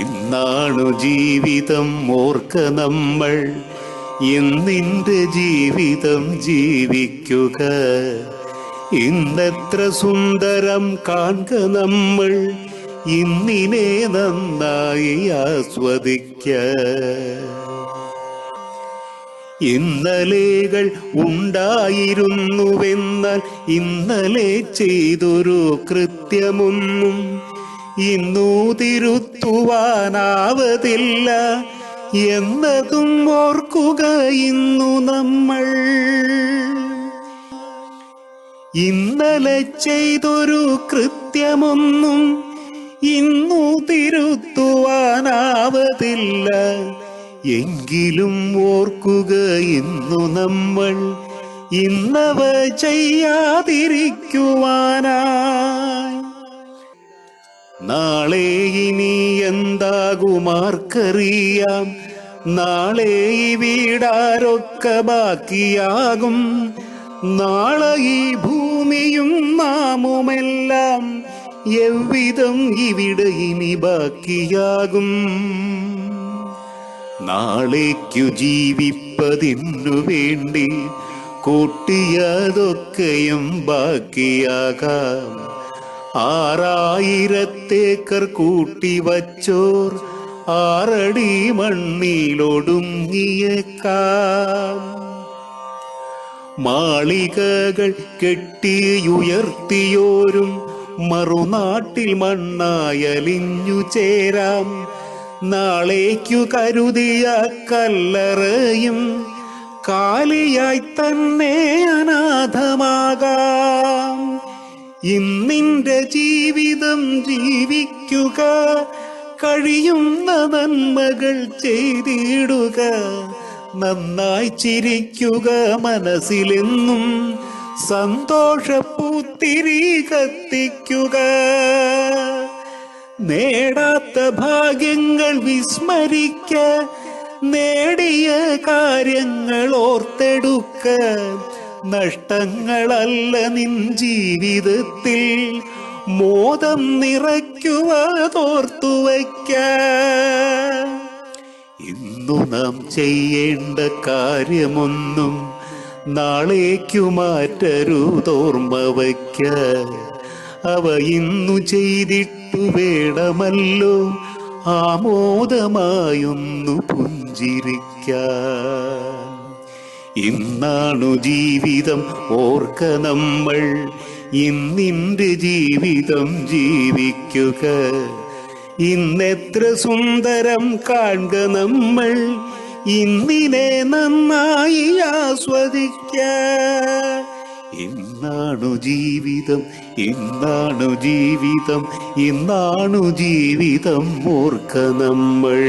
ഇന്നാണു ജീവിതം ഓർക്ക നമ്മൾ, ഇന്നിന്റെ ജീവിതം ജീവിക്കുക. ഇന്നെത്ര സുന്ദരം കാൺക നമ്മൾ, ഇന്നിനെ നന്നായി ആസ്വദിക്ക. ഇന്നലെകൾ ഉണ്ടായിരുന്നുവെന്നാൽ ഇന്നലെ ചെയ്തൊരു കൃത്യമൊന്നും ഇന്നു തിരുത്തുവാനാവതില്ല എന്നതും ഓർക്കുക ഇന്നു നമ്മൾ. ഇന്നലെ ചെയ്തൊരു കൃത്യമൊന്നും ഇന്നു തിരുത്തുവാനാവതില്ല എങ്കിലും ഓർക്കുക ഇന്നു നമ്മൾ, ഇന്നവ ചെയ്യാതിരിക്കുവാനായി. നാളെ ഇനി എന്താകുമാർക്കറിയാം, നാളെ ഈ വീടാരൊക്കെ ബാക്കിയാകും. നാളെ ഈ ഭൂമിയും നാമുമെല്ലാം എவ்விதം ഇവിടെ ഇനി ബാക്കിയാകും. നാളേക്കു ജീവിപ്പതിനു വേണ്ടി കൂട്ടിയതൊക്കെയും ബാക്കിയാകാം. 6000 ഏക്കർ കൂട്ടിവച്ചോർ 6 അടി മണ്ണിലൊടുങ്ങിയേക്കാം. മാളികകൾ കെട്ടിയുയർത്തിയോരും മറുനാട്ടിൽ മണ്ണായലിഞ്ഞു ചേരാം. നാളേക്കു കരുതിയ കല്ലറയും കാലിയായി തന്നെ അനാഥമാകാം. ഇന്നിന്റെ ജീവിതം ജീവിക്കുക, കഴിയുന്ന നന്മകൾ ചെയ്തിടുക. നന്നായി ചിരിക്കുക, മനസ്സിലെന്നും സന്തോഷപ്പൂത്തിരി കത്തിക്കുക. നേടാത്ത ഭാഗ്യങ്ങൾ വിസ്മരിക്ക, നേടിയ കാര്യങ്ങൾ ഓർത്തെടുക്ക. നഷ്ടങ്ങളല്ല നിൻ ജീവിതത്തിൽ, മോദം നിറയ്ക്കുവതോർത്തുവയ്ക്ക. ഇന്നു നാം ചെയ്യേണ്ട കാര്യമൊന്നും നാളേക്കു മാറ്റരുതോർമ്മ വയ്ക്ക. അവ ഇന്നു ചെയ്തിട്ടു വേണമല്ലോ ആമോദമായൊന്നു പുഞ്ചിരിക്കാൻ. ഇന്നാണു ജീവിതം ഓർക്ക നമ്മൾ, ഇന്നിന്റെ ജീവിതം ജീവിക്കുക. ഇന്നെത്ര സുന്ദരം കാൺക നമ്മൾ, ഇന്നിനെ നന്നായി ആസ്വദിക്ക. ഇന്നാണു ജീവിതം, ഇന്നാണു ജീവിതം, ഇന്നാണു ജീവിതം ഓർക്ക നമ്മൾ.